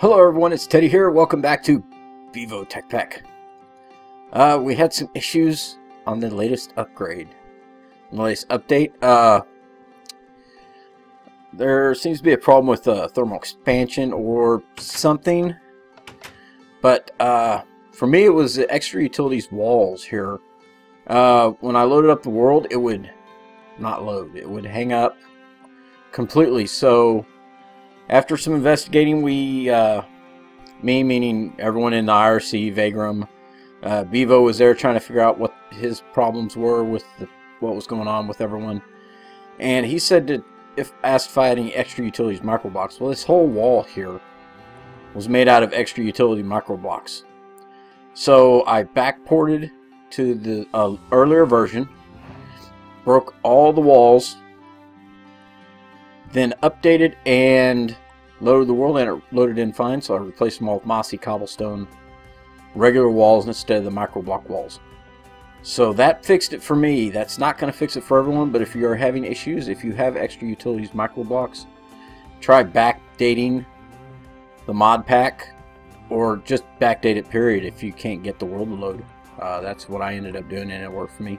Hello everyone, it's Teddy here. Welcome back to Bevos Tech Pack. We had some issues on the latest upgrade. The latest update. There seems to be a problem with thermal expansion or something. But for me it was the extra utilities walls here. When I loaded up the world, it would not load. It would hang up completely. So after some investigating, we, me meaning everyone in the IRC, Vagram, Bevos was there trying to figure out what his problems were with what was going on with everyone. And he said that asked if I had any extra utilities micro blocks. Well, this whole wall here was made out of extra utility micro blocks. So I backported to the earlier version, broke all the walls, then updated and loaded the world, and it loaded in fine. So I replaced them all with mossy cobblestone regular walls instead of the micro block walls. So that fixed it for me. That's not going to fix it for everyone, but if you are having issues, if you have extra utilities micro blocks, try backdating the mod pack, or just backdate it period if you can't get the world to load. That's what I ended up doing, and it worked for me.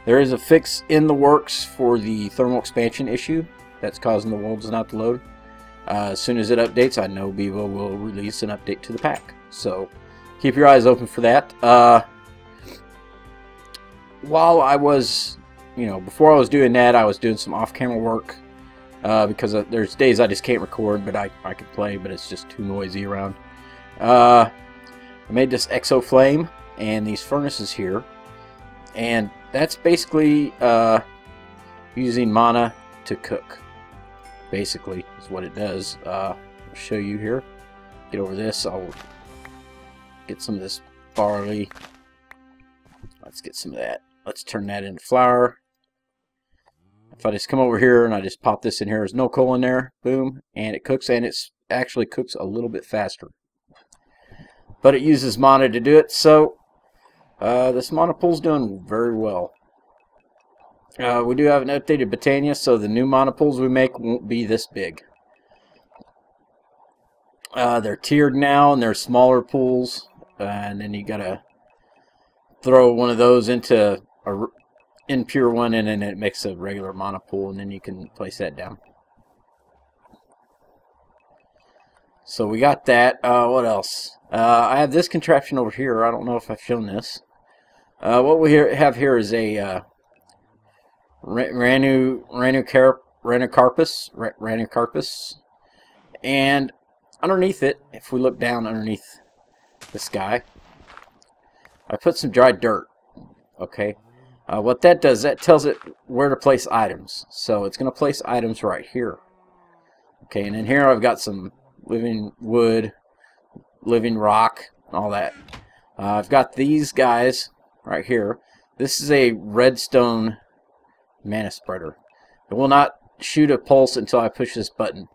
There is a fix in the works for the thermal expansion issue that's causing the worlds not to load. As soon as it updates, I know Bevos will release an update to the pack. So keep your eyes open for that. While I was, before I was doing that, I was doing some off-camera work because there's days I just can't record, but I could play, but it's just too noisy around. I made this exo flame and these furnaces here, and that's basically using mana to cook. Basically, is what it does. I'll show you here. Get over this. I'll get some of this barley. Let's get some of that. Let's turn that into flour. If I just come over here and I just pop this in here, there's no coal in there. Boom, and it cooks, and it actually cooks a little bit faster. But it uses mana to do it, so this mana pool's doing very well. We do have an updated Botania, so the new mana pools we make won't be this big. They're tiered now, and they're smaller pools, and then you gotta throw one of those into a impure one, and then it makes a regular mana pool, and then you can place that down. So we got that. What else? I have this contraption over here. I don't know if I've shown this. What we have here is a Ranucarpus, and underneath it, if we look down underneath this guy, I put some dry dirt. Okay, what that does, that tells it where to place items. So it's going to place items right here. Okay, and in here I've got some living wood, living rock, and all that. I've got these guys right here. This is a redstone mana spreader. It will not shoot a pulse until I push this button.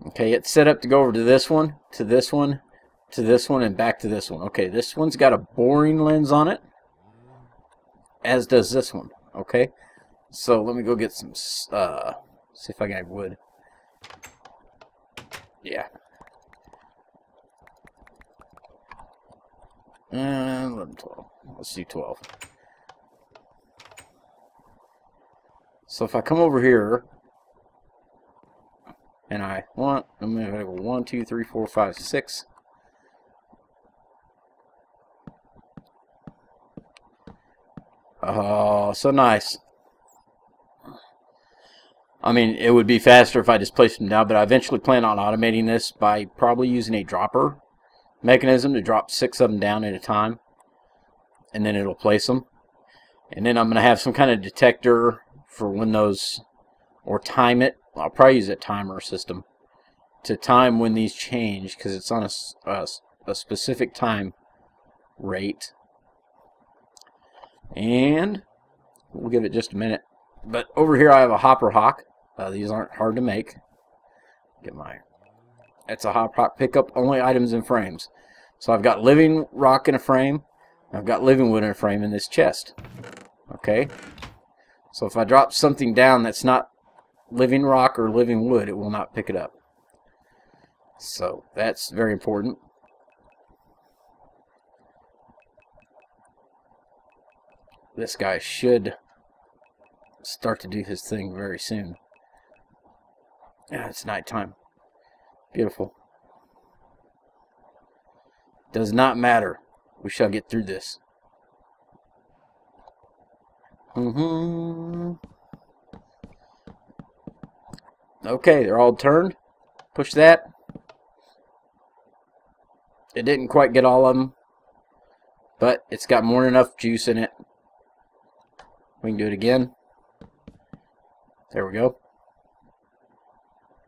Okay, it's set up to go over to this one, to this one, to this one, and back to this one. Okay, this one's got a boring lens on it, as does this one. Okay, so let me go get some, see if I got wood. Yeah. 11, 12. Let's do 12. So if I come over here, and I'm going to go 1, 2, 3, 4, 5, 6. Oh, so nice. I mean, it would be faster if I just placed them down, but I eventually plan on automating this by probably using a dropper mechanism to drop 6 of them down at a time, and then it'll place them. And then I'm going to have some kind of detector for when those, or time it. I'll probably use a timer system to time when these change, because it's on a specific time rate. And we'll give it just a minute. But over here I have a hopper hawk. These aren't hard to make. It's a hopper hawk pickup, only items in frames. So I've got living rock in a frame. I've got living wood in a frame in this chest. Okay. So if I drop something down that's not living rock or living wood, it will not pick it up. So that's very important. This guy should start to do his thing very soon. Yeah, it's nighttime. Beautiful. Does not matter. We shall get through this. Okay, they're all turned. Push that. It didn't quite get all of them, but it's got more than enough juice in it. We can do it again. There we go.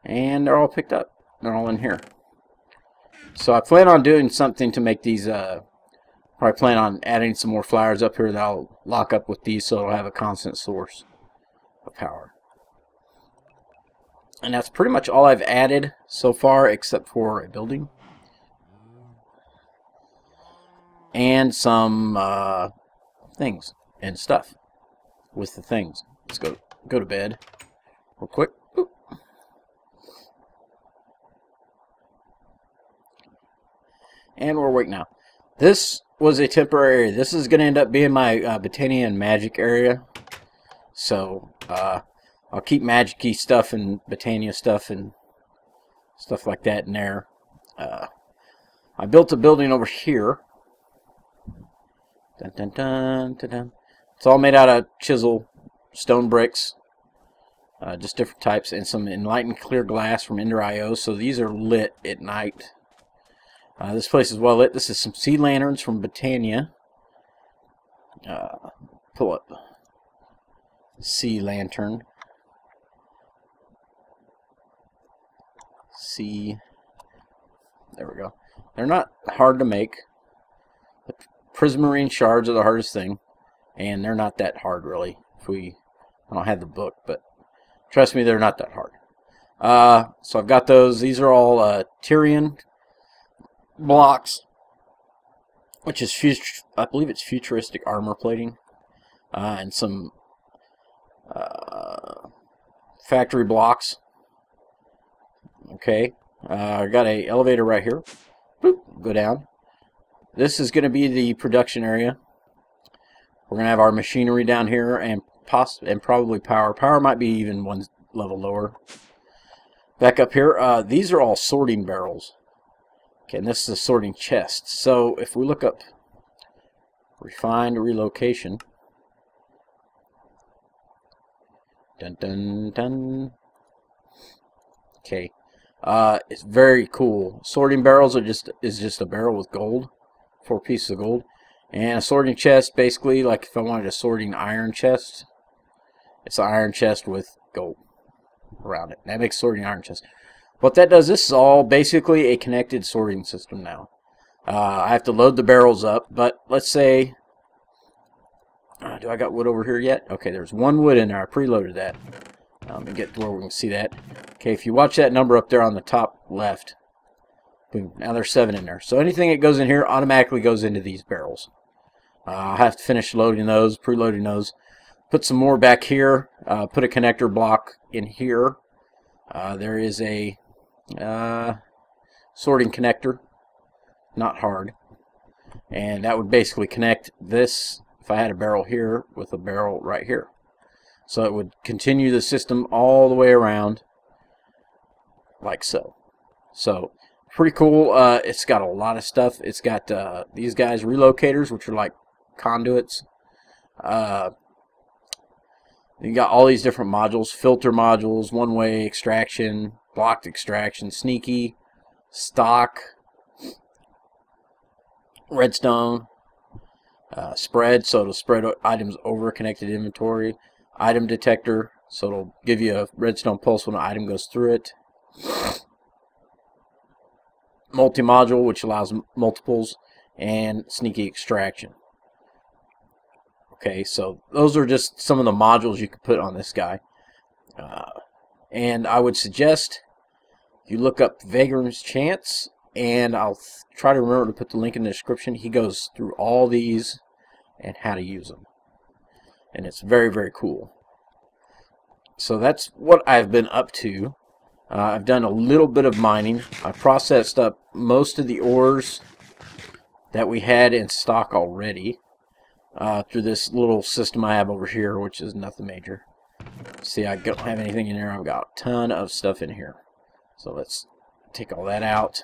And they're all picked up. They're all in here. So I plan on doing something to make these, probably plan on adding some more flowers up here that I'll lock up with these so it'll have a constant source of power. And that's pretty much all I've added so far, except for a building. And some things and stuff with the things. Let's go to bed real quick. Boop. And we're awake now. This was a temporary area. This is going to end up being my Botania and Magic area. So I'll keep Magic-y stuff and Botania stuff and stuff like that in there. I built a building over here. Dun, dun, dun, dun, dun. It's all made out of chisel, stone bricks, just different types, and some enlightened clear glass from Ender.io. So these are lit at night. This place is well lit. This is some sea lanterns from Botania. Pull up sea lantern. Sea. There we go. They're not hard to make. The prismarine shards are the hardest thing, and they're not that hard really. I don't have the book, but trust me, they're not that hard. So I've got those. These are all Tyrian blocks, which is I believe it's futuristic armor plating, and some factory blocks. Okay, I got a elevator right here. Boop, go down. This is going to be the production area. We're going to have our machinery down here, and probably power. Power might be even one level lower. Back up here, these are all sorting barrels. Okay, and this is a sorting chest. So if we look up refined relocation, dun dun dun. Okay, it's very cool. Sorting barrels is just a barrel with gold, 4 pieces of gold, and a sorting chest. Basically, like if I wanted a sorting iron chest, it's an iron chest with gold around it. That makes sorting iron chest. What that does, this is all basically a connected sorting system now. I have to load the barrels up, but let's say, do I got wood over here yet? Okay, there's 1 wood in there. I preloaded that. Let me get to where we can see that. Okay, if you watch that number up there on the top left, boom, now there's 7 in there. So anything that goes in here automatically goes into these barrels. I'll have to finish loading those, preloading those. Put some more back here. Put a connector block in here. There is a sorting connector, not hard, and that would basically connect this, if I had a barrel here, with a barrel right here. So it would continue the system all the way around, like so. So pretty cool. It's got a lot of stuff. It's got these guys, relocators, which are like conduits. You got all these different modules, filter modules, one-way extraction, blocked extraction, sneaky, stock, redstone, spread, so it'll spread items over connected inventory, item detector, so it'll give you a redstone pulse when an item goes through it, multi-module, which allows multiples, and sneaky extraction. Okay, so those are just some of the modules you could put on this guy. And I would suggest you look up Vagrant's Chance, and I'll try to remember to put the link in the description. He goes through all these and how to use them. And it's very, very cool. So that's what I've been up to. I've done a little bit of mining. I processed up most of the ores that we had in stock already through this little system I have over here, which is nothing major. See, I don't have anything in there. I've got a ton of stuff in here. So let's take all that out.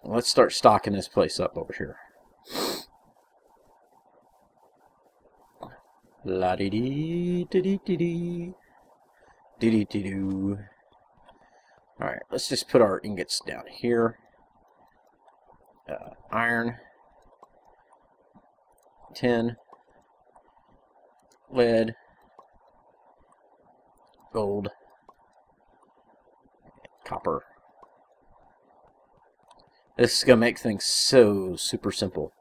Let's start stocking this place up over here. La dee dee dee dee dee dee dee dee doo. Alright, let's just put our ingots down here. Iron, tin, lead, gold, copper. This is going to make things so super simple.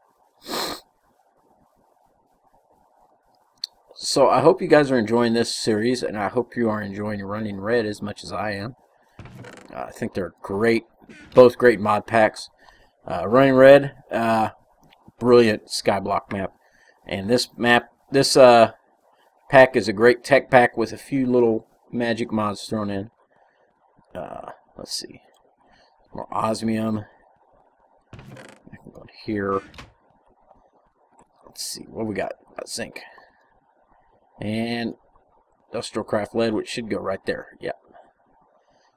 So I hope you guys are enjoying this series, and I hope you are enjoying Running Red as much as I am. I think they're great, both great mod packs. Running Red, brilliant skyblock map, and this pack is a great tech pack with a few little magic mods thrown in. Let's see, more osmium. I can go here. Let's see what we got. Zinc and industrial craft lead, which should go right there. Yep.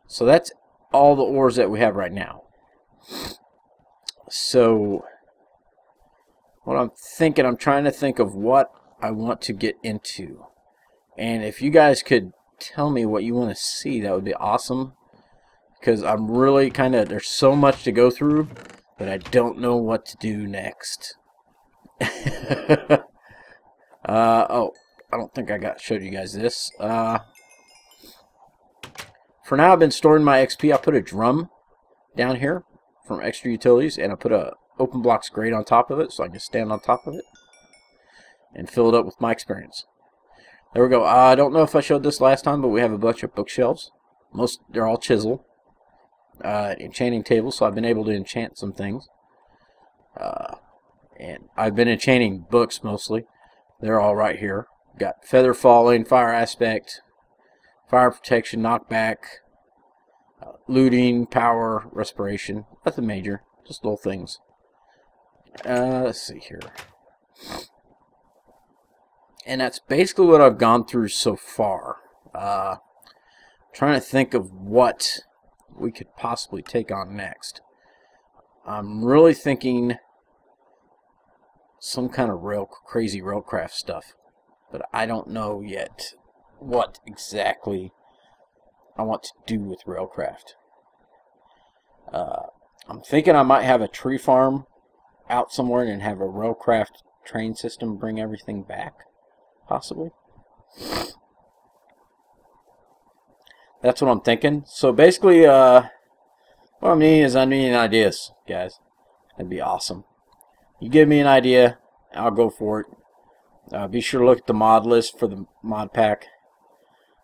So that's all the ores that we have right now. So what I'm thinking, I'm trying to think of what I want to get into, and if you guys could tell me what you want to see, that would be awesome, because I'm really kind of, there's so much to go through that I don't know what to do next. Oh, I don't think I showed you guys this. For now, I've been storing my XP. I put a drum down here from Extra Utilities, and I put a open blocks grate on top of it, so I can stand on top of it and fill it up with my experience. There we go. I don't know if I showed this last time, but we have a bunch of bookshelves. They're all chisel. Enchanting tables, so I've been able to enchant some things. And I've been enchanting books mostly. They're all right here. Got feather falling, fire aspect, fire protection, knockback, looting, power, respiration. Nothing major, just little things. Let's see here. And that's basically what I've gone through so far. Trying to think of what we could possibly take on next. I'm really thinking some kind of crazy railcraft stuff, but I don't know yet what exactly I want to do with railcraft. I'm thinking I might have a tree farm out somewhere and have a railcraft train system bring everything back, possibly. That's what I'm thinking. So basically, what I mean is I need ideas, guys. That'd be awesome. You give me an idea, I'll go for it. Be sure to look at the mod list for the mod pack,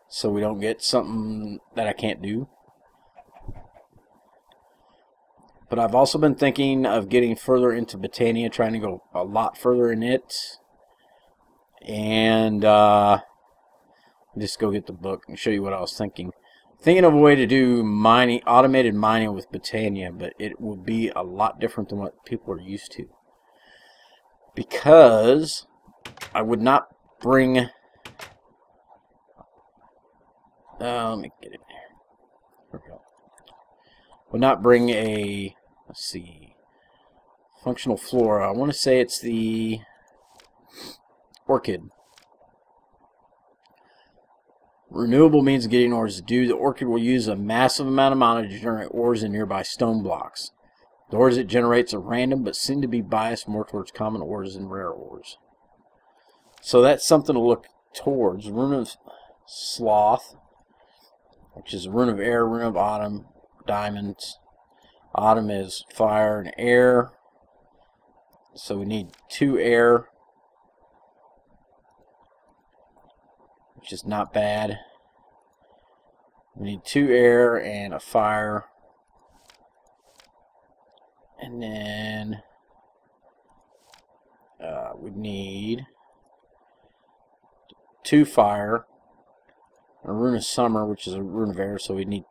so we don't get something that I can't do. But I've also been thinking of getting further into Botania, trying to go a lot further in it. And just go get the book and show you what I was thinking. Thinking of a way to do mining, automated mining with Botania, but it will be a lot different than what people are used to. Because I would not bring... let me get it there. There we go. Would not bring a... Let's see. Functional flora. I want to say it's the orchid. Renewable means of getting ores to do. The orchid will use a massive amount of mana to generate ores in nearby stone blocks. The ores it generates are random, but seem to be biased more towards common ores and rare ores. So that's something to look towards. Rune of Sloth, which is a rune of air, rune of autumn, diamonds. Autumn is fire and air. So we need 2 air, which is not bad. We need 2 air and a fire. And then we need 2 fire, a rune of summer, which is a rune of air, so we need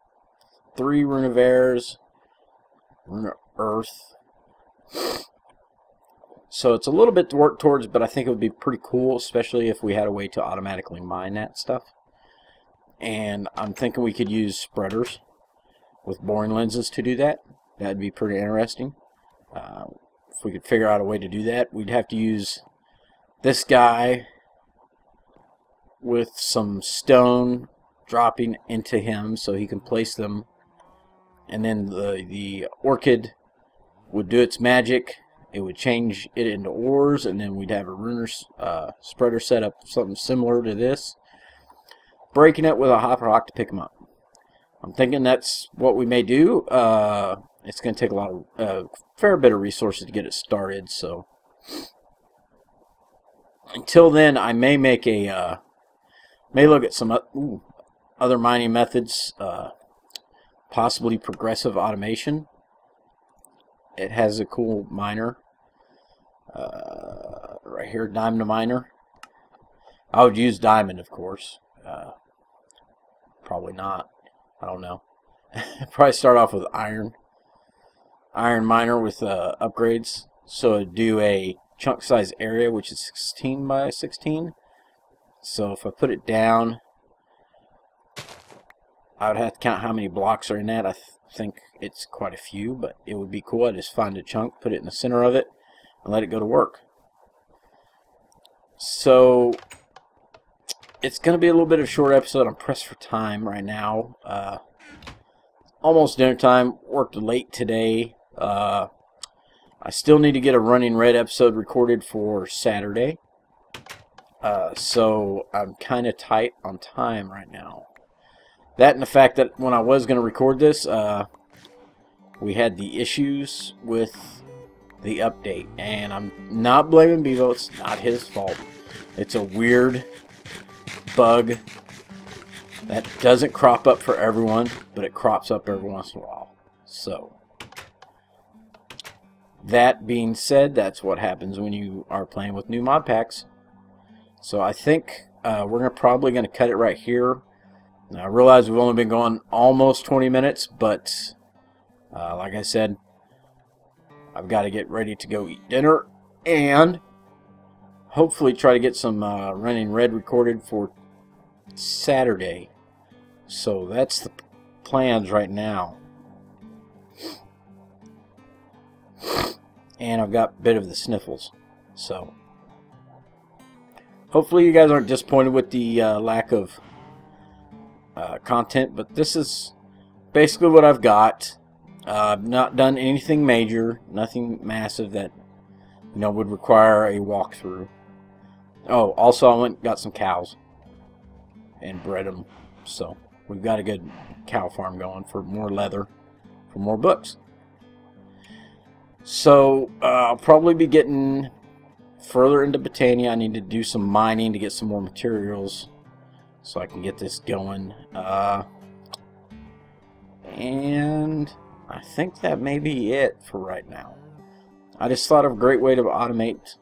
3 Rune of Airs, Rune of Earth. So it's a little bit to work towards, but I think it would be pretty cool, especially if we had a way to automatically mine that stuff. And I'm thinking we could use spreaders with boring lenses to do that. That'd be pretty interesting. If we could figure out a way to do that, we'd have to use this guy with some stone dropping into him so he can place them, and then the orchid would do its magic. It would change it into ores, and then we'd have a runer spreader set up something similar to this, breaking it with a hopper rock to pick them up. I'm thinking that's what we may do. It's going to take a fair bit of resources to get it started, so until then I may make a may look at some other mining methods, possibly progressive automation. It has a cool miner right here, diamond miner. I would use diamond, of course. Probably not. I don't know. Probably start off with iron miner with upgrades. So it'd do a chunk size area, which is 16 by 16. So if I put it down, I would have to count how many blocks are in that. I think it's quite a few, but it would be cool. I'd just find a chunk, put it in the center of it, and let it go to work. So it's going to be a little bit of a short episode. I'm pressed for time right now. Almost dinner time. Worked late today. I still need to get a Running Red episode recorded for Saturday. So I'm kind of tight on time right now. That and the fact that when I was going to record this, we had the issues with the update. And I'm not blaming Bevos. It's not his fault. It's a weird bug that doesn't crop up for everyone, but it crops up every once in a while. So that being said, that's what happens when you are playing with new mod packs. So I think we're probably going to cut it right here. Now, I realize we've only been going almost 20 minutes, but like I said, I've got to get ready to go eat dinner and hopefully try to get some Running Red recorded for Saturday. So that's the plans right now. And I've got a bit of the sniffles. So hopefully you guys aren't disappointed with the lack of content, but this is basically what I've got. I've not done anything major, nothing massive that would require a walkthrough. Oh, also I went and got some cows and bred them, so we've got a good cow farm going for more leather, for more books. So I'll probably be getting further into Botania. I need to do some mining to get some more materials so I can get this going. And I think that may be it for right now. I just thought of a great way to automate.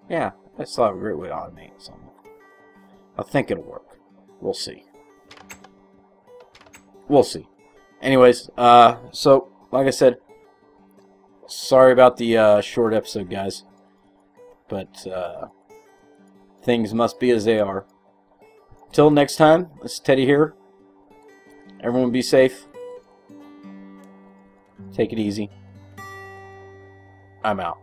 Yeah, I just thought of a great way to automate something. I think it'll work. We'll see. We'll see. Anyways, so like I said, sorry about the short episode, guys. But things must be as they are. Till next time, this is Teddy here. Everyone be safe. Take it easy. I'm out.